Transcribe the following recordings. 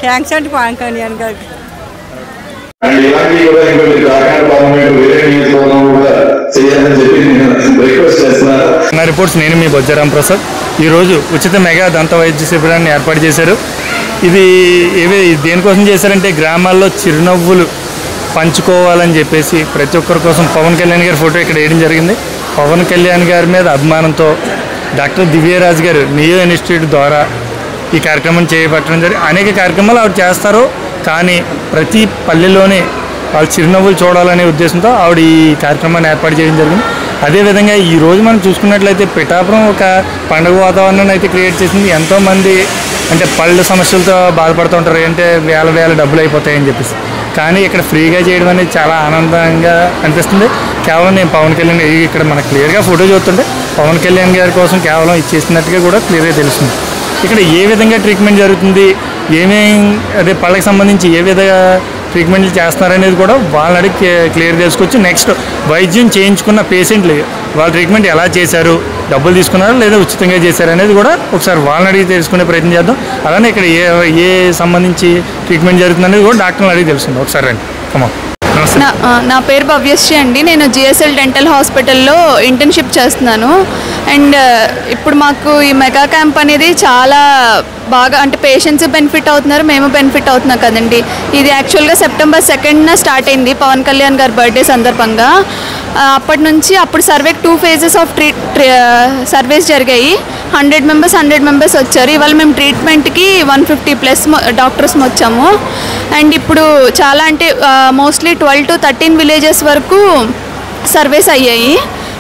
Thanks అండి పవన్ కళ్యాణ్ గారికి. నా రిపోర్ట్స్ నేను మీ బొజ్జరాం ప్రసాద్. ఈరోజు ఉచిత మెగా దంత వైద్య శిబిరాన్ని ఏర్పాటు చేశారు. ఇది దేనికోసం చేశారంటే గ్రామాల్లో చిరునవ్వులు పంచుకోవాలని చెప్పేసి ప్రతి ఒక్కరి కోసం పవన్ కళ్యాణ్ గారి ఫోటో ఇక్కడ వేయడం జరిగింది. పవన్ కళ్యాణ్ గారి మీద అభిమానంతో డాక్టర్ దివ్యరాజ్ గారు నియో ఇన్స్టిట్యూట్ ద్వారా ఈ కార్యక్రమం చేపట్టడం జరిగింది. అనేక కార్యక్రమాలు ఆవిడ చేస్తారు, కానీ ప్రతి పల్లెల్లోనే వాళ్ళు చిరునవ్వులు చూడాలనే ఉద్దేశంతో ఆవిడ ఈ కార్యక్రమాన్ని ఏర్పాటు చేయడం జరిగింది. అదేవిధంగా ఈరోజు మనం చూసుకున్నట్లయితే పిఠాపురం ఒక పండుగ వాతావరణాన్ని అయితే క్రియేట్ చేసింది. ఎంతోమంది అంటే పళ్ళు సమస్యలతో బాధపడుతూ ఉంటారు, అంటే వేల డబ్బులు అయిపోతాయని చెప్పేసి. కానీ ఇక్కడ ఫ్రీగా చేయడం అనేది చాలా ఆనందంగా అనిపిస్తుంది. కేవలం నేను పవన్ కళ్యాణ్ ఇక్కడ మనకు క్లియర్గా ఫోటో చూస్తుంటే పవన్ కళ్యాణ్ గారి కోసం కేవలం ఇచ్చేసినట్టుగా కూడా క్లియర్గా తెలుస్తుంది. ఇక్కడ ఏ విధంగా ట్రీట్మెంట్ జరుగుతుంది, అదే పళ్ళకి సంబంధించి ఏ విధంగా ట్రీట్మెంట్లు చేస్తున్నారనేది కూడా వాళ్ళని అడిగి క్లియర్ చేసుకోవచ్చు. నెక్స్ట్ వైద్యం చేయించుకున్న పేషెంట్లు వాళ్ళ ట్రీట్మెంట్ ఎలా చేశారు, డబ్బులు తీసుకున్నారా లేదా ఉచితంగా చేశారు అనేది కూడా ఒకసారి వాళ్ళని అడిగి తెలుసుకునే ప్రయత్నం చేద్దాం. అలానే ఇక్కడ ఏ సంబంధించి ట్రీట్మెంట్ జరుగుతుంది అనేది కూడా డాక్టర్ని అడిగి తెలుస్తుంది. ఒకసారి రండి. కమా. నా పేరు భవ్యశ్రీ అండి. నేను జిఎస్ఎల్ డెంటల్ హాస్పిటల్లో ఇంటర్న్షిప్ చేస్తున్నాను. అండ్ ఇప్పుడు మాకు ఈ మెగా క్యాంప్ అనేది చాలా బాగా అంటే పేషెంట్స్ బెనిఫిట్ అవుతున్నారు, మేము బెనిఫిట్ అవుతున్నాం కదండి. ఇది యాక్చువల్గా September 2nd స్టార్ట్ అయింది పవన్ కళ్యాణ్ గారి బర్త్డే సందర్భంగా. అప్పటి నుంచి అప్పుడు సర్వేకి 2 phases ఆఫ్ సర్వేస్ జరిగాయి. 100 మెంబర్స్ వచ్చారు. ఇవాళ మేము ట్రీట్మెంట్కి 150+ డాక్టర్స్ వచ్చాము. అండ్ ఇప్పుడు చాలా అంటే మోస్ట్లీ 12 to 13 విలేజెస్ వరకు సర్వేస్ అయ్యాయి.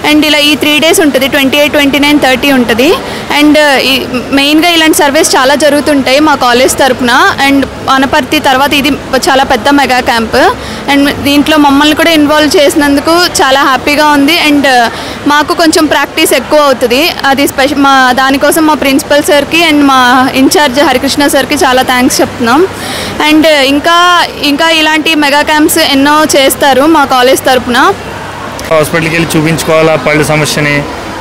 అండ్ ఇలా ఈ 3 days ఉంటుంది, 28, 29, 30 ఉంటుంది. అండ్ మెయిన్గా ఇలాంటి సర్వేస్ చాలా జరుగుతుంటాయి మా కాలేజ్ తరఫున. అండ్ వనపర్తి తర్వాత ఇది చాలా పెద్ద మెగా క్యాంప్. అండ్ దీంట్లో మమ్మల్ని కూడా ఇన్వాల్వ్ చేసినందుకు చాలా హ్యాపీగా ఉంది. అండ్ మాకు కొంచెం ప్రాక్టీస్ ఎక్కువ అవుతుంది. అది దానికోసం మా ప్రిన్సిపల్ సార్కి అండ్ మా ఇన్ఛార్జ్ హరికృష్ణ సార్కి చాలా థ్యాంక్స్ చెప్తున్నాం. అండ్ ఇంకా ఇలాంటి మెగా క్యాంప్స్ ఎన్నో చేస్తారు మా కాలేజ్ తరఫున. హాస్పిటల్కి వెళ్ళి చూపించుకోవాలా పళ్ళు సమస్యని,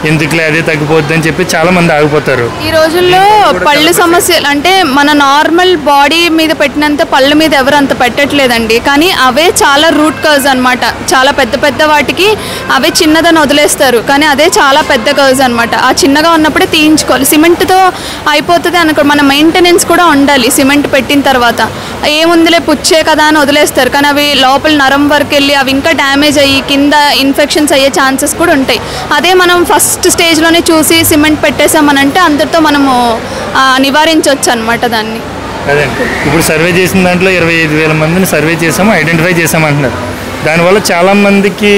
ఎందుకులే అదే తగ్గిపోద్ది అని చెప్పి చాలా మంది ఆగిపోతారు. ఈ రోజుల్లో పళ్ళు సమస్యలు అంటే మన నార్మల్ బాడీ మీద పెట్టినంత పళ్ళ మీద ఎవరు అంత పెట్టట్లేదండి. కానీ అవే చాలా రూట్ కాజ్ అనమాట. చాలా పెద్ద వాటికి అవే చిన్నదని వదిలేస్తారు, కానీ అదే చాలా పెద్ద కాజ్ అనమాట. ఆ చిన్నగా ఉన్నప్పుడే తీయించుకోవాలి. సిమెంట్తో అయిపోతుంది అనుకో, మన మెయింటెనెన్స్ కూడా ఉండాలి. సిమెంట్ పెట్టిన తర్వాత ఏముందిలే పుచ్చే కదా అని వదిలేస్తారు, కానీ అవి లోపల నరం వరకు వెళ్ళి అవి ఇంకా డ్యామేజ్ అయ్యి కింద ఇన్ఫెక్షన్స్ అయ్యే ఛాన్సెస్ కూడా ఉంటాయి. అదే మనం ఫస్ట్ స్టేజ్లోనే చూసి సిమెంట్ పెట్టేసామనంటే అందరితో మనము నివారించవచ్చు అనమాట దాన్ని. అదే ఇప్పుడు సర్వే చేసిన దాంట్లో 25,000 మందిని సర్వే చేసాము, ఐడెంటిఫై చేసామంటున్నారు. దానివల్ల చాలామందికి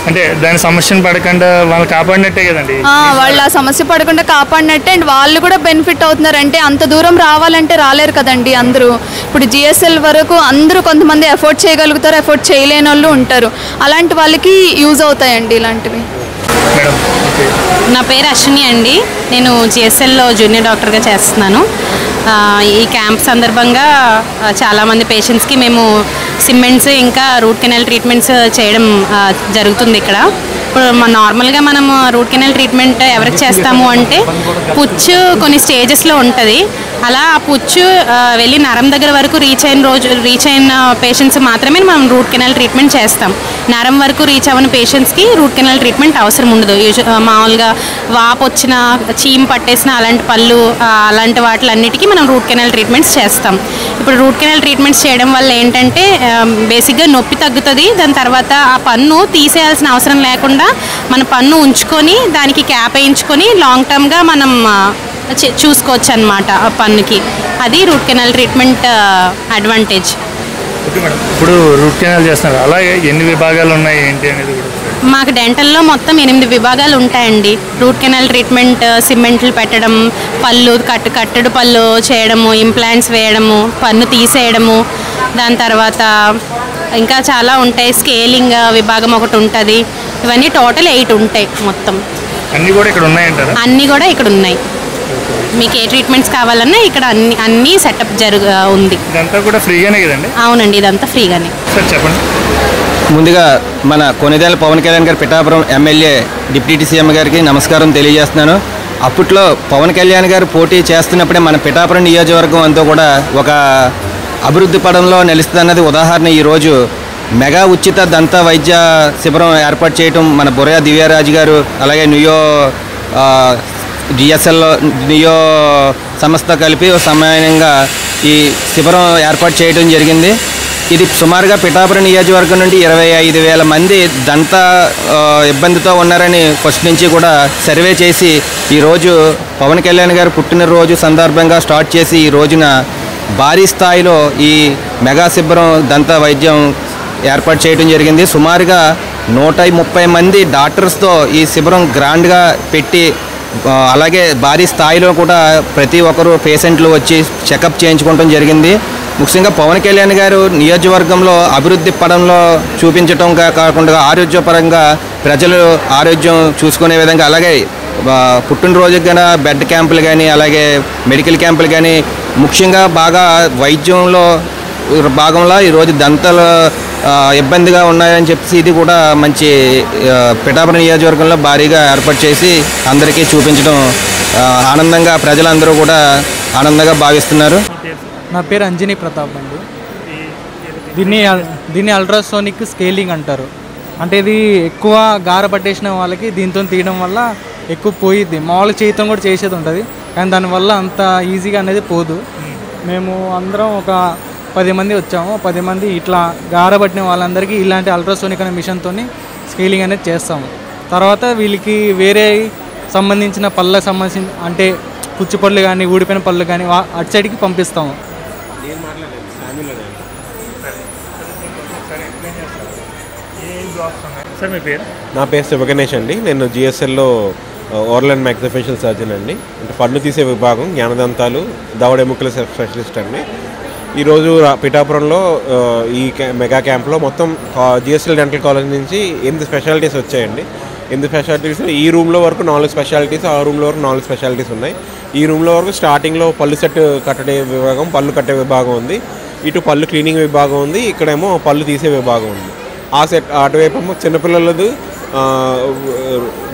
అంటే దాని సమస్యను పడకుండా వాళ్ళు కాపాడినట్టే కదండి. వాళ్ళు ఆ సమస్య పడకుండా కాపాడినట్టే. అండ్ వాళ్ళు కూడా బెనిఫిట్ అవుతున్నారు. అంటే అంత దూరం రావాలంటే రాలేరు కదండి అందరూ. ఇప్పుడు జిఎస్ఎల్ వరకు అందరూ కొంతమంది ఎఫోర్డ్ చేయగలుగుతారు, ఎఫోర్డ్ చేయలేని వాళ్ళు ఉంటారు. అలాంటి వాళ్ళకి యూజ్ అవుతాయండి ఇలాంటివి. నా పేరు అశ్విని అండి. నేను జిఎస్ఎల్లో జూనియర్ డాక్టర్గా చేస్తున్నాను. ఈ క్యాంప్ సందర్భంగా చాలామంది పేషెంట్స్కి మేము సిమెంట్స్ ఇంకా రూట్ కెనాల్ ట్రీట్మెంట్స్ చేయడం జరుగుతుంది ఇక్కడ. ఇప్పుడు నార్మల్గా మనము రూట్ కెనాల్ ట్రీట్మెంట్ ఎవరికి చేస్తాము అంటే పుచ్చు కొన్ని స్టేజెస్లో ఉంటుంది. అలా ఆ పుచ్చు వెళ్ళి నరం దగ్గర వరకు రీచ్ అయిన పేషెంట్స్ మాత్రమే మనం రూట్ కెనాల్ ట్రీట్మెంట్ చేస్తాం. నరం వరకు రీచ్ అవ్వని పేషెంట్స్కి రూట్ కెనాల్ ట్రీట్మెంట్ అవసరం ఉండదు. మామూలుగా వాపు వచ్చిన, చీమ్ పట్టేసిన అలాంటి పళ్ళు అలాంటి వాటిలన్నిటికీ మనం రూట్ కెనాల్ ట్రీట్మెంట్స్ చేస్తాం. ఇప్పుడు రూట్ కెనాల్ ట్రీట్మెంట్స్ చేయడం వల్ల ఏంటంటే బేసిక్గా నొప్పి తగ్గుతుంది. దాని తర్వాత ఆ పన్ను తీసేయాల్సిన అవసరం లేకుండా మన పన్ను ఉంచుకొని దానికి క్యాప్ వేయించుకొని లాంగ్ టర్మ్గా మనం చూసుకోవచ్చు అన్నమాట ఆ పన్నుకి. అది రూట్ కెనాల్ ట్రీట్మెంట్ అడ్వాంటేజ్. ఇప్పుడు రూట్ కెనాల్ చేస్తున్నారు, అలాగే ఎన్ని విభాగాలు ఉన్నాయి ఏంటి అనేది కూడా మాకు డెంటల్లో మొత్తం 8 విభాగాలు ఉంటాయండి. రూట్ కెనాల్ ట్రీట్మెంట్, సిమెంట్లు పెట్టడం, పళ్ళు కట్టడు పళ్ళు చేయడము, ఇంప్లాంట్స్ వేయడము, పన్ను తీసేయడము, దాని తర్వాత ఇంకా చాలా ఉంటాయి. స్కేలింగ్ విభాగం ఒకటి ఉంటుంది. ఇవన్నీ టోటల్ 8 ఉంటాయి మొత్తం. అన్నీ కూడా ఇక్కడ ఉన్నాయంటారా? అన్నీ కూడా ఇక్కడ ఉన్నాయి. మీకు ఏ ట్రీట్మెంట్స్ కావాలన్నా ఇక్కడ అన్ని సెటప్ ఉంది. ఇదంతా కూడా ఫ్రీగానే కదండి? అవునండి, ఇదంతా ఫ్రీగానే. సార్ చెప్పండి. ముందుగా మన కొనిదేల పవన్ కళ్యాణ్ గారు పిఠాపురం ఎమ్మెల్యే డిప్యూటీ సీఎం గారికి నమస్కారం తెలియజేస్తున్నాను. అప్పట్లో పవన్ కళ్యాణ్ గారు పోటీ చేస్తున్నప్పుడే మన పిఠాపురం నియోజకవర్గం అంతా కూడా ఒక అభివృద్ధి పడంలో నిలుస్తుందన్నది ఉదాహరణ ఈరోజు మెగా ఉచిత దంత వైద్య శిబిరం ఏర్పాటు చేయడం మన బుర్రా దివ్యరాజు గారు అలాగే నియో సంస్థ కలిపి సమయంగా ఈ శిబిరం ఏర్పాటు చేయడం జరిగింది. ఇది సుమారుగా పిఠాపురం నియోజకవర్గం నుండి 25,000 మంది దంత ఇబ్బందితో ఉన్నారని ఫస్ట్ నుంచి కూడా సర్వే చేసి ఈరోజు పవన్ కళ్యాణ్ గారు పుట్టినరోజు సందర్భంగా స్టార్ట్ చేసి ఈ రోజున భారీ స్థాయిలో ఈ మెగా శిబిరం దంత వైద్యం ఏర్పాటు చేయడం జరిగింది. సుమారుగా 130 మంది డాక్టర్స్తో ఈ శిబిరం గ్రాండ్గా పెట్టి అలాగే భారీ స్థాయిలో కూడా ప్రతి ఒక్కరు పేషెంట్లు వచ్చి చెకప్ చేయించుకోవడం జరిగింది. ముఖ్యంగా పవన్ కళ్యాణ్ గారు నియోజకవర్గంలో అభివృద్ధి పడంలో చూపించడం కాకుండా ఆరోగ్యపరంగా ప్రజలు ఆరోగ్యం చూసుకునే విధంగా అలాగే పుట్టినరోజుకి కానీ బెడ్ క్యాంపులు కానీ అలాగే మెడికల్ క్యాంపులు కానీ ముఖ్యంగా బాగా వైద్యంలో భాగంలో ఈరోజు దంతాలు ఇబ్బందిగా ఉన్నాయని చెప్పేసి ఇది కూడా మంచి పిఠాపురం నియోజకవర్గంలో భారీగా ఏర్పాటు చేసి అందరికీ చూపించడం ఆనందంగా ప్రజలందరూ కూడా ఆనందంగా భావిస్తున్నారు. నా పేరు అంజనీ ప్రతాప్ అండి. దీన్ని అల్ట్రాసోనిక్ స్కేలింగ్ అంటారు. అంటే ఇది ఎక్కువ గార పట్టేసిన వాళ్ళకి దీంతో తీయడం వల్ల ఎక్కువ పోయిద్ది. మామూలుగా చేతితో కూడా చేసేది ఉంటుంది కానీ దానివల్ల అంత ఈజీగా అనేది పోదు. మేము అందరం ఒక 10 మంది వచ్చాము. 10 మంది ఇట్లా గారబట్టిన వాళ్ళందరికీ ఇలాంటి అల్ట్రాసోనిక్ అనే మిషన్తో స్కేలింగ్ అనేది చేస్తాము. తర్వాత వీళ్ళకి వేరే సంబంధించిన పళ్ళకు సంబంధించిన అంటే పుచ్చి పళ్ళు కానీ ఊడిపోయిన పళ్ళు కానీ అటు సైడ్కి పంపిస్తాము. నా పేరు శివగణేష్ అండి. నేను జిఎస్ఎల్లో ఓరల్ అండ్ మ్యాక్సిఫేషియల్ సర్జన్ అండి. అంటే పన్ను తీసే విభాగం జ్ఞానదంతాలు దవడ ఎముకల స్పెషలిస్ట్ అండి. ఈరోజు పిఠాపురంలో ఈ మెగా క్యాంప్లో మొత్తం జిఎస్ఎల్ డెంటల్ కాలేజ్ నుంచి 8 స్పెషాలిటీస్ వచ్చాయండి. 8 స్పెషాలిటీస్ ఈ రూమ్లో వరకు 4 స్పెషాలిటీస్, ఆ రూమ్లో వరకు 4 స్పెషాలిటీస్ ఉన్నాయి. ఈ రూమ్లో వరకు స్టార్టింగ్లో పళ్ళు సెట్ కట్టే విభాగం, పళ్ళు కట్టే విభాగం ఉంది. ఇటు పళ్ళు క్లీనింగ్ విభాగం ఉంది, ఇక్కడేమో పళ్ళు తీసే విభాగం ఉంది. ఆ సెట్ అటువైపు ఏమో చిన్నపిల్లలది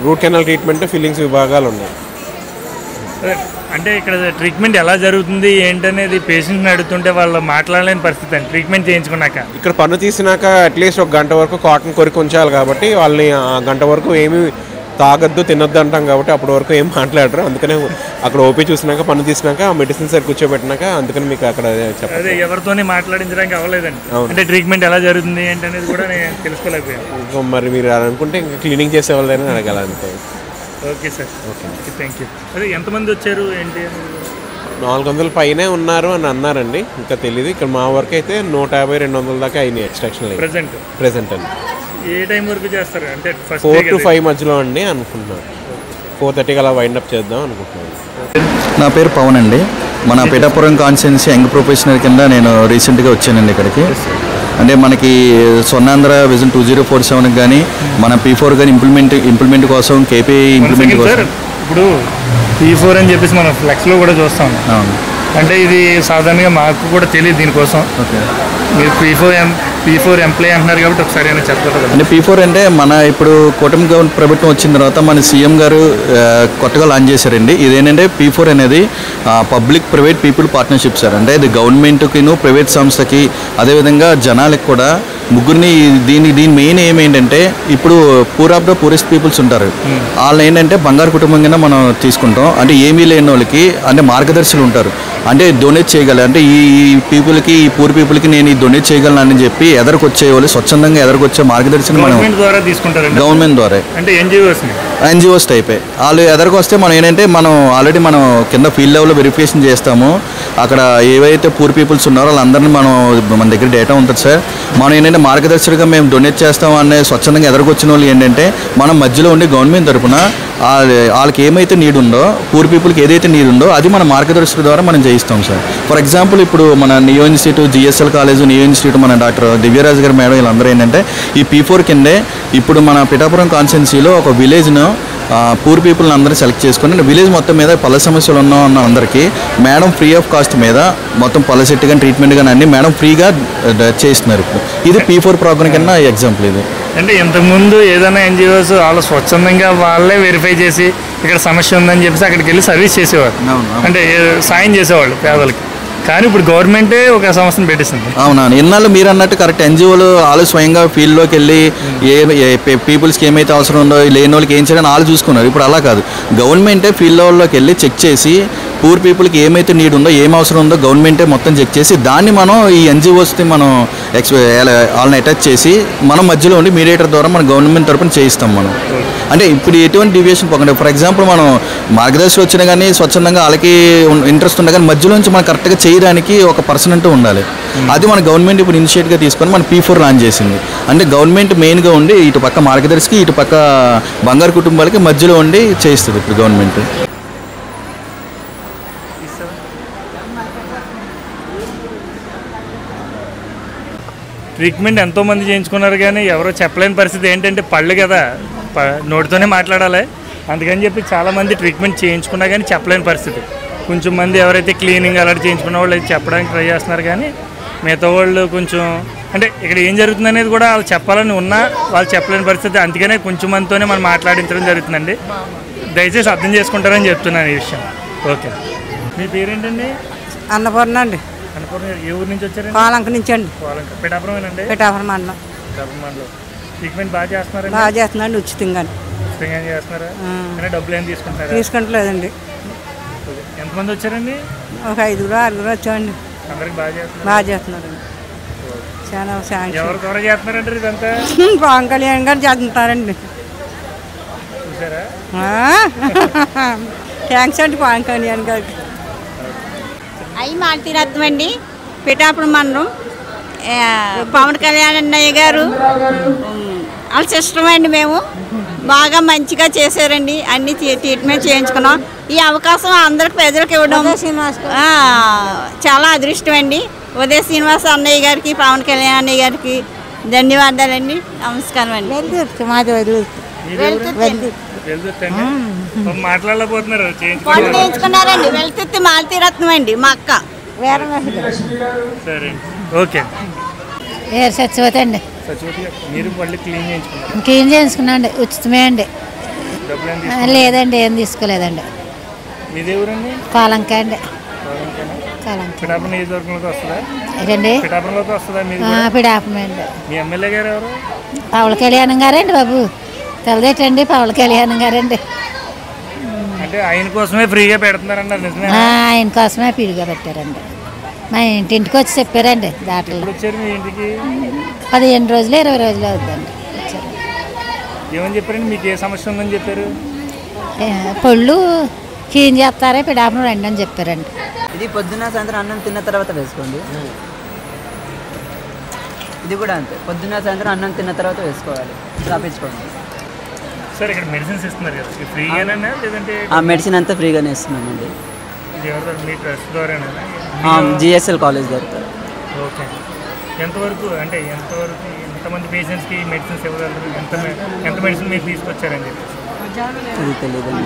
రూట్ కెనాల్ ట్రీట్మెంట్, ఫిల్లింగ్స్ విభాగాలు ఉన్నాయి. అంటే ఇక్కడ ట్రీట్మెంట్ ఎలా జరుగుతుంది ఏంటనేది పేషెంట్ని అడుగుతుంటే వాళ్ళు మాట్లాడలేని పరిస్థితి అండి. ట్రీట్మెంట్ చేయించుకున్నాక ఇక్కడ పన్ను తీసినాక అట్లీస్ట్ 1 గంట వరకు కాటన్ కొరికి ఉంచాలి కాబట్టి వాళ్ళని ఆ గంట వరకు ఏమీ తాగొద్దు తినొద్దు అంటాం కాబట్టి అప్పటి వరకు ఏం మాట్లాడరు. అందుకనే అక్కడ ఓపీ చూసినాక పన్ను తీసినాక మెడిసిన్ సైడ్ కూర్చోబెట్టినాక అందుకని మీకు అక్కడ చెప్పాలి. ఎవరితోనే మాట్లాడించడానికి అవ్వలేదండి. అంటే ట్రీట్మెంట్ ఎలా జరుగుతుంది ఏంటనేది కూడా నేను తెలుసుకోలేకపోయాను. మరి మీరు అనుకుంటే ఇంకా క్లీనింగ్ చేసే వాళ్ళైనా అడగాలంటే. Okay sir, okay, thank you. అదే ఎంతమంది వచ్చారు ఏంటి? 400 పైనే ఉన్నారు అని అన్నారండి, ఇంకా తెలియదు. ఇక్కడ మా వరకు అయితే 150-200 దాకా అయినాయి ఎక్స్ట్రాక్షన్ ప్రెసెంట్ అండి. ఏ టైం వరకు చేస్తారు? అంటే 4 to 5 మధ్యలో అండి అనుకుంటున్నాను. 4:30కి అలా వైండప్ చేద్దాం అనుకుంటున్నాను. నా పేరు పవన్ అండి. మన పిఠాపురం కాన్స్టిట్యున్సీ యంగ్ ప్రొఫెషనల్ కింద నేను రీసెంట్గా వచ్చానండి ఇక్కడికి. అంటే మనకి స్వర్ణాంధ్ర విజన్ 2047 కానీ మన P4 కానీ ఇంప్లిమెంట్ కోసం KPI ఇంప్లిమెంట్ కోసం ఇప్పుడు P4 అని చెప్పేసి మనం ఫ్లెక్స్లో కూడా చూస్తాం. అంటే ఇది సాధారణంగా మాకు కూడా తెలియదు దీనికోసం. మీరు P4 ఎంప్లాయ్ అంటున్నారు కాబట్టి ఒకసారి అయినా చెప్పగలరు. అంటే P4 అంటే మన ఇప్పుడు కూటమి ప్రభుత్వం వచ్చిన తర్వాత మన సీఎం గారు కొత్తగా లాంచ్ చేశారండి. ఇదేంటంటే P4 అనేది public private people partnership sir. అంటే ఇది గవర్నమెంట్కిను ప్రైవేట్ సంస్థకి అదేవిధంగా జనాలకు కూడా ముగ్గురిని దీని మెయిన్ ఏమేంటంటే ఇప్పుడు పూరెస్ట్ పీపుల్స్ ఉంటారు. వాళ్ళు ఏంటంటే బంగారు కుటుంబం కింద మనం తీసుకుంటాం. అంటే ఏమీ లేని వాళ్ళకి అంటే మార్గదర్శులు ఉంటారు. అంటే డొనేట్ చేయగలరు. అంటే ఈ పీపుల్కి ఈ పూర్ పీపుల్కి నేను ఈ డొనేట్ చేయగలను అని చెప్పి ఎదరికొచ్చే వాళ్ళు స్వచ్ఛందంగా ఎదరికొచ్చే మార్గదర్శనం మనం గవర్నమెంట్ ద్వారా అంటే NGOs టైపే వాళ్ళు ఎదరికొస్తే మనం ఏంటంటే ఆల్రెడీ మనం కింద ఫీల్డ్ లెవెల్లో వెరిఫికేషన్ చేస్తాము. అక్కడ ఏవైతే పూర్ పీపుల్స్ ఉన్నారో వాళ్ళందరినీ మన దగ్గర డేటా ఉంటుంది సార్. మనం ఏంటంటే మార్గదర్శకులుగా మేము డొనేట్ చేస్తాం అనే స్వచ్ఛందంగా ఎదరికొచ్చిన వాళ్ళు ఏంటంటే మనం మధ్యలో ఉండి గవర్నమెంట్ తరఫున వాళ్ళకి ఏమైతే నీడ్ ఉందో పూర్ పీపుల్కి ఏదైతే నీడ్ ఉందో అది మన మార్గదర్శకుల ద్వారా మనం చేయిస్తాం సార్. ఫర్ ఎగ్జాంపుల్ ఇప్పుడు మన neo institute, GSL college, neo institute మన డాక్టర్ దివ్యరాజు గారు మేడం వీళ్ళందరూ ఏంటంటే ఈ P4 కిందే ఇప్పుడు మన పిఠాపురం కాన్స్టిట్యున్సీలో ఒక విలేజ్ను పూర్ పీపుల్ని అందరూ సెలెక్ట్ చేసుకుని విలేజ్ మొత్తం మీద పళ్ళ సమస్యలు ఉన్న అందరికీ మేడం ఫ్రీ ఆఫ్ కాస్ట్ మీద మొత్తం పళ్ళ సెట్ కానీ ట్రీట్మెంట్ కానీ అన్ని మేడం ఫ్రీగా చేస్తున్నారు. ఇప్పుడు ఇది P4 ప్రోగ్రామ్ కింద ఎగ్జాంపుల్ ఇది. అంటే ఇంతకుముందు ఏదైనా NGOs వాళ్ళు స్వచ్ఛందంగా వాళ్ళే వెరిఫై చేసి ఇక్కడ సమస్య ఉందని చెప్పేసి అక్కడికి వెళ్ళి సర్వీస్ చేసేవారు. అంటే సాయం చేసేవాళ్ళు పేదలకి. కానీ ఇప్పుడు గవర్నమెంటే ఒక సంస్థను పెట్టిస్తుంది. అవునా, ఇన్నాళ్ళు మీరు అన్నట్టు కరెక్ట్. ఎన్జిఓలు వాళ్ళు స్వయంగా ఫీల్డ్లోకి వెళ్ళి పీపుల్స్కి ఏమైతే అవసరం ఉందో లేని వాళ్ళకి ఏం చేయాలని వాళ్ళు చూసుకున్నారు. ఇప్పుడు అలా కాదు, గవర్నమెంటే ఫీల్డ్లోకి వెళ్ళి చెక్ చేసి పూర్ పీపుల్కి ఏమైతే నీడ్ ఉందో ఏం అవసరం ఉందో గవర్నమెంటే మొత్తం చెక్ చేసి దాన్ని మనం ఈ ఎన్జిఓస్ని మనం వాళ్ళని అటాచ్ చేసి మనం మధ్యలో ఉండి మీడియేటర్ ద్వారా మన గవర్నమెంట్ తరపున చేయిస్తాం మనం. అంటే ఇప్పుడు ఎటువంటి డివియేషన్ పోకుండా, ఫర్ ఎగ్జాంపుల్ మనం మార్గదర్శి వచ్చినా కానీ స్వచ్ఛందంగా వాళ్ళకి ఇంట్రెస్ట్ ఉన్నా కానీ మధ్యలో నుంచి మనం కరెక్ట్గా చేయడానికి ఒక పర్సన్ అంటూ ఉండాలి. అది మన గవర్నమెంట్ ఇప్పుడు ఇనిషియేట్గా తీసుకొని మన P4 లాంచ్ చేసింది. అంటే గవర్నమెంట్ మెయిన్గా ఉండి ఇటు పక్క మార్గదర్శికి ఇటు పక్క బంగారు కుటుంబాలకి మధ్యలో ఉండి చేయిస్తుంది ఇప్పుడు గవర్నమెంట్. ట్రీట్మెంట్ ఎంతోమంది చేయించుకున్నారు కానీ ఎవరో చెప్పలేని పరిస్థితి. ఏంటంటే పళ్ళు కదా, నోటితోనే మాట్లాడాలి, అందుకని చెప్పి చాలామంది ట్రీట్మెంట్ చేయించుకున్నా కానీ చెప్పలేని పరిస్థితి. కొంచెం మంది ఎవరైతే క్లీనింగ్ అలాంటి చేయించుకున్న వాళ్ళు అయితే చెప్పడానికి ట్రై చేస్తున్నారు, కానీ మిగతా వాళ్ళు కొంచెం అంటే ఇక్కడ ఏం జరుగుతుంది అనేది కూడా వాళ్ళు చెప్పాలని ఉన్నా వాళ్ళు చెప్పలేని పరిస్థితి. అందుకనే కొంచెం మందితోనే మనం మాట్లాడించడం జరుగుతుందండి. దయచేసి అర్థం చేసుకుంటారని చెప్తున్నాను ఈ విషయం. ఓకే, మీ పేరేంటండి? అన్నపూర్ణ అండి. అన్నపూర్ణ, ఏ ఊరు నుంచి వచ్చారండి? పాలంక నుంచి అండి. పాలంక, పిఠాపురమేనండి? పిఠాపురం మండలం. పిఠాపురం మండలం. ట్రీట్మెంట్ బాగా చేస్తున్నారా? బాగా చేస్తున్నాండి, ఉచితంగా. ఉచితంగా చేస్తున్నారా? అంటే డబ్బులు ఏం తీసుకుంటారా? తీసుకుంటలేదండి. ఎంతమంది వచ్చారండి? ఒక 5-6 వచ్చామండి. అందరికి బాగా చేస్తున్నారు? బాగా చేస్తున్నారండి. చాలా ఎవరు ద్వారా చేస్తున్నారండి ఇదంతా? పవన్ కళ్యాణ్ గారు చేస్తున్నారండి. చూసారా? థ్యాంక్స్ అండి పవన్ కళ్యాణ్ గారికి. అయ్యి మాల్తీరత్నం అండి, పిఠాపురం మండలం. పవన్ కళ్యాణ్ అన్నయ్య గారు వాళ్ళ సిస్టమ్ అండి. మేము బాగా మంచిగా చేశారండి, అన్ని ట్రీట్మెంట్ చేయించుకున్నాం. ఈ అవకాశం అందరికి ప్రజలకు ఇవ్వడం చాలా అదృష్టం అండి. ఉదయ శ్రీనివాస్ అన్నయ్య గారికి, పవన్ కళ్యాణ్ అన్నయ్య గారికి ధన్యవాదాలండి. నమస్కారం అండి. మాట్లాడలేకపోతున్నారు, చేయించుకున్నారండి. వెళ్తుత్తి మాల్తీరత్నం అండి మా అక్క. సరే, ఓకే. సచివతి అండి. మీరు మళ్ళీ క్లీన్ చేయించుకున్నారు? క్లీన్ చేయించుకున్నా అండి, ఉచితమే అండి. లేదండి, ఏం తీసుకోలేదండి. మీదే ఊరండి? పాలంక అండి. పిఠాపురం నియోజకవర్గంలోకి వస్తుందా? ఏంటండి? పిఠాపురంలోకి వస్తుందా? పిఠాపురం అండి. మీ ఎమ్మెల్యే గారు ఎవరు? పవన్ కళ్యాణ్ గారండి బాబు. తెలదేటండి, పవన్ కళ్యాణ్ గారండి. అంటే ఆయన కోసమే ఫ్రీగా పెడుతున్నారండి, నిజమే? ఆయన కోసమే ఫ్రీగా పెట్టారండి. మా ఇంటింటికి వచ్చి చెప్పారండి. దాంట్లో వచ్చారు మీ ఇంటికి? 15 రోజులు 20 రోజులు అవుతుందండి వచ్చారు. ఏమని చెప్పారండి? మీకు ఏ సమస్య ఉందని చెప్పారు? పళ్ళు క్లీన్ చేస్తారే, పిఠాపురం రండి అని చెప్పారండి. ఇది పొద్దున్న సాయంత్రం అన్నం తిన్న తర్వాత వేసుకోండి. ఇది కూడా అంతే, పొద్దున్న సాయంత్రం అన్నం తిన్న తర్వాత వేసుకోవాలి, రాపించుకోండి. సార్, ఇక్కడ మెడిసిన్స్ ఇస్తున్నారు కదా, ఫ్రీగానే లేదంటే? మెడిసిన్ అంతా ఫ్రీగానే ఇస్తున్నామండి. మీ ట్రస్ట్ ద్వారానే? GSL కాలేజ్ ద్వారా. ఓకే. ఎంతవరకు ఎంతమంది పేషెంట్స్కి మెడిసిన్స్ ఇవ్వగలరు? ఎంత మెడిసిన్ మీరు తీసుకొచ్చారని చెప్పి అది తెలియదండి,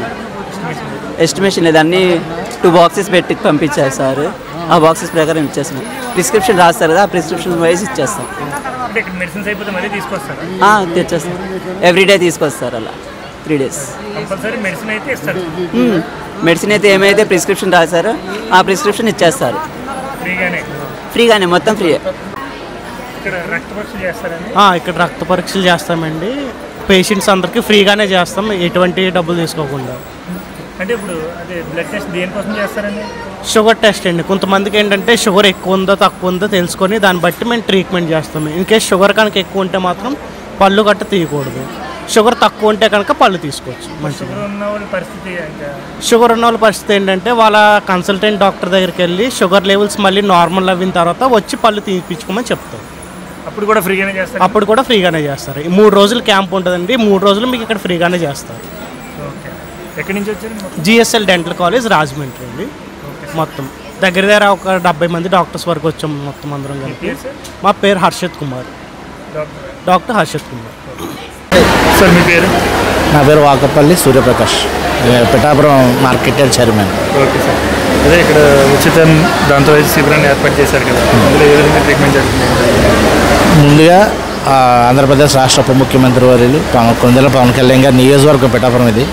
ఎస్టిమేషన్ లేదు. అన్నీ 2 బాక్సెస్ పెట్టి పంపించారు సార్. ఆ బాక్సెస్ ప్రకారం ఇచ్చేస్తాం. ప్రిస్క్రిప్షన్ రాస్తారు కదా, ఆ ప్రిస్క్రిప్షన్ వైజ్ ఇచ్చేస్తాం. అంటే ఇక్కడ మెడిసిన్స్ అయిపోతే మళ్ళీ తీసుకొస్తారు? తెచ్చేస్తాం, ఎవ్రీడే తీసుకొస్తారు. అలా 3 days కంపల్సరీ మెడిసిన్ అయితే ఇస్తారు. మెడిసిన్ అయితే ఏమైతే ప్రిస్క్రిప్షన్ రాశారో ఆ ప్రిస్క్రిప్షన్ ఇచ్చేస్తారు ఫ్రీగానే, మొత్తం ఫ్రీ. ఇక్కడ రక్త పరీక్షలు చేస్తారండి? ఇక్కడ రక్త పరీక్షలు చేస్తామండి. పేషెంట్స్ అందరికీ ఫ్రీగానే చేస్తాం, ఎటువంటి డబ్బులు తీసుకోకుండా. అంటే ఇప్పుడు అదే బ్లడ్ టెస్ట్ దేనికోసం చేస్తారండి? షుగర్ టెస్ట్ అండి. కొంతమందికి ఏంటంటే షుగర్ ఎక్కువ ఉందో తక్కువ ఉందో తెలుసుకొని దాన్ని బట్టి మేము ట్రీట్మెంట్ చేస్తాం. ఇన్కేస్ షుగర్ కనుక ఎక్కువ ఉంటే మాత్రం పళ్ళు గట్ట తీయకూడదు, షుగర్ తక్కువ ఉంటే కనుక పళ్ళు తీసుకోవచ్చు. షుగర్ ఉన్న వాళ్ళ పరిస్థితి ఏంటంటే వాళ్ళ కన్సల్టెంట్ డాక్టర్ దగ్గరికి వెళ్ళి షుగర్ లెవెల్స్ మళ్ళీ నార్మల్ అయిన తర్వాత వచ్చి పళ్ళు తీపించుకోమని చెప్తాం. అప్పుడు కూడా ఫ్రీగానే చేస్తారు? అప్పుడు కూడా ఫ్రీగానే చేస్తారు. 3 రోజులు క్యాంప్ ఉంటుందండి, 3 రోజులు మీకు ఇక్కడ ఫ్రీగానే చేస్తారు. ఎక్కడి నుంచి వచ్చారు? GSL డెంటల్ కాలేజ్ రాజమండ్రి అండి. మొత్తం దగ్గర ఒక 70 మంది డాక్టర్స్ వరకు వచ్చాం మొత్తం అందరం కలిపి. మా పేరు హర్షత్ కుమార్, డాక్టర్ హర్షత్ కుమార్. సార్, మీ పేరు? నా పేరు Vakapalli Suryaprakash, Pithapuram market chairman. Okay sir. అదే ఇక్కడ ఉచిత దంత వైద్య శిబిరాన్ని ఏర్పాటు చేశారు కదా, అందులో ఏ విధంగా ట్రీట్మెంట్ జరుగుతుంది? ముందుగా ఆంధ్రప్రదేశ్ రాష్ట్ర ఉప ముఖ్యమంత్రి వర్యులు కొందల పవన్ కళ్యాణ్ గారి నియోజకవర్గం పిఠాపురం. ఇది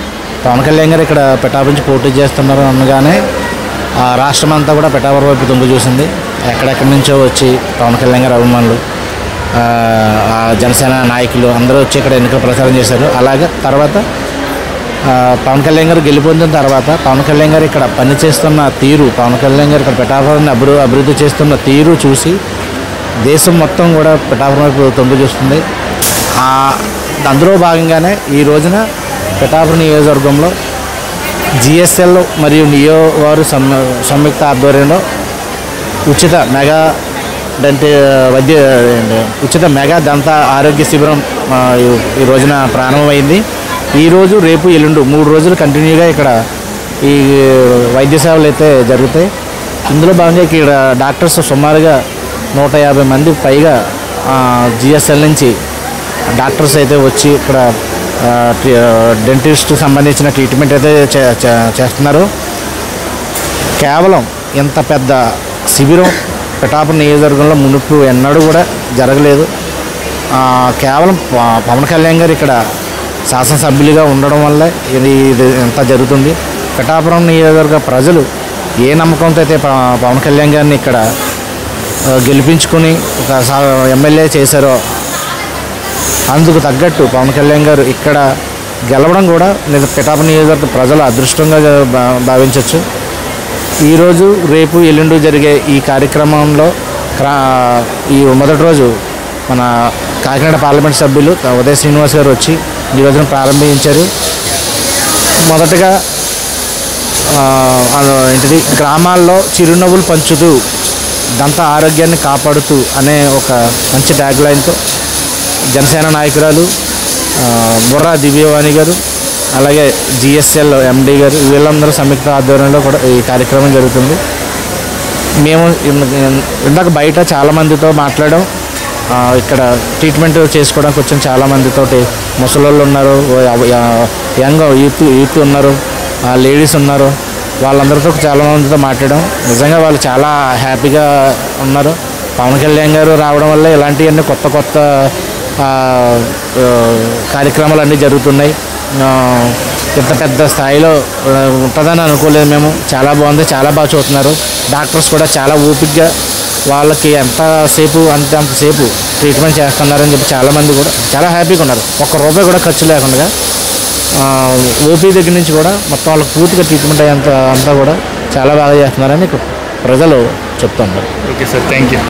పవన్ కళ్యాణ్ గారు ఇక్కడ పిఠాపురం నుంచి పోటీ చేస్తున్నారు అనగానే రాష్ట్రం అంతా కూడా పిఠాపురం వైపు తొంగి చూసింది. ఎక్కడెక్కడి నుంచో వచ్చి పవన్ కళ్యాణ్ గారి అభిమానులు, జనసేన నాయకులు అందరూ వచ్చి ఇక్కడ ఎన్నికల ప్రచారం చేశారు. అలాగే తర్వాత పవన్ కళ్యాణ్ గారు గెలిపొందిన తర్వాత పవన్ కళ్యాణ్ గారు ఇక్కడ పనిచేస్తున్న తీరు, పవన్ కళ్యాణ్ గారు ఇక్కడ పిఠాపురాన్ని అభివృద్ధి చేస్తున్న తీరు చూసి దేశం మొత్తం కూడా పిఠాపురం వైపు తొంగి చూస్తుంది. అందులో భాగంగానే ఈ రోజున పిఠాపురం నియోజకవర్గంలో జిఎస్ఎల్ మరియు నియో వారు సంయుక్త ఆధ్వర్యంలో ఉచిత మెగా దంత ఆరోగ్య శిబిరం ఈ రోజున ప్రారంభమైంది. ఈరోజు రేపు ఎల్లుండి 3 రోజులు కంటిన్యూగా ఇక్కడ ఈ వైద్య సేవలు అయితే జరుగుతాయి. ఇందులో భాగంగా ఇక్కడ డాక్టర్స్ సుమారుగా 150 మంది పైగా జిఎస్ఎల్ నుంచి డాక్టర్స్ అయితే వచ్చి ఇక్కడ డెంటిస్ట్ సంబంధించిన ట్రీట్మెంట్ అయితే చేస్తున్నారు. కేవలం ఇంత పెద్ద శిబిరం పిఠాపురం నియోజకవర్గంలో మునుపు ఎన్నడూ కూడా జరగలేదు. కేవలం పవన్ కళ్యాణ్ గారు ఇక్కడ శాసనసభ్యులుగా ఉండడం వల్ల ఇది ఎంత జరుగుతుంది. పిఠాపురం నియోజకవర్గ ప్రజలు ఏ నమ్మకంతో అయితే పవన్ కళ్యాణ్ గారిని ఇక్కడ గెలిపించుకుని ఒక ఎమ్మెల్యే చేశారో అందుకు తగ్గట్టు పవన్ కళ్యాణ్ గారు ఇక్కడ గెలవడం కూడా పిఠాపురం నియోజకవర్గ ప్రజల అదృష్టంగా భావించవచ్చు. ఈరోజు రేపు ఎల్లుండి జరిగే ఈ కార్యక్రమంలో ఈ మొదటి రోజు మన కాకినాడ పార్లమెంట్ సభ్యులు ఉదయ శ్రీనివాస్ గారు వచ్చి ఈ రోజున ప్రారంభించారు. మొదటగా ఏంటిది గ్రామాల్లో చిరునవ్వులు పంచుతూ దంత ఆరోగ్యాన్ని కాపాడుతూ అనే ఒక మంచి ట్యాగ్ లైన్తో జనసేన నాయకురాలు బుర్రా దివ్యవాణి గారు, అలాగే జిఎస్ఎల్ ఎండి గారు, వీళ్ళందరూ సంయుక్త ఆధ్వర్యంలో కూడా ఈ కార్యక్రమం జరుగుతుంది. మేము ఇందాక బయట చాలామందితో మాట్లాడాం. ఇక్కడ ట్రీట్మెంట్ చేసుకోవడానికి వచ్చిన చాలామందితోటి ముసలోళ్ళు ఉన్నారు, యంగ్ యూత్ ఉన్నారు, లేడీస్ ఉన్నారు. వాళ్ళందరితో చాలామందితో మాట్లాడాం. నిజంగా వాళ్ళు చాలా హ్యాపీగా ఉన్నారు. పవన్ కళ్యాణ్ గారు రావడం వల్ల ఇలాంటివన్నీ కొత్త కొత్త కార్యక్రమాలు అన్నీ జరుగుతున్నాయి. ఇంత పెద్ద స్థాయిలో ఉంటుందని అనుకోలేదు మేము. చాలా బాగుంది, చాలా బాగా చూస్తున్నారు. డాక్టర్స్ కూడా చాలా ఓపికగా వాళ్ళకి ఎంతసేపు అంతసేపు ట్రీట్మెంట్ చేస్తున్నారని చెప్పి చాలామంది కూడా చాలా హ్యాపీగా ఉన్నారు. ₹1 కూడా ఖర్చు లేకుండా ఓపీ దగ్గర నుంచి కూడా మొత్తం వాళ్ళకి పూర్తిగా ట్రీట్మెంట్ అయ్యేంత అంతా కూడా చాలా బాగా చేస్తున్నారని ప్రజలు చెప్తున్నారు. Okay sir, thank you.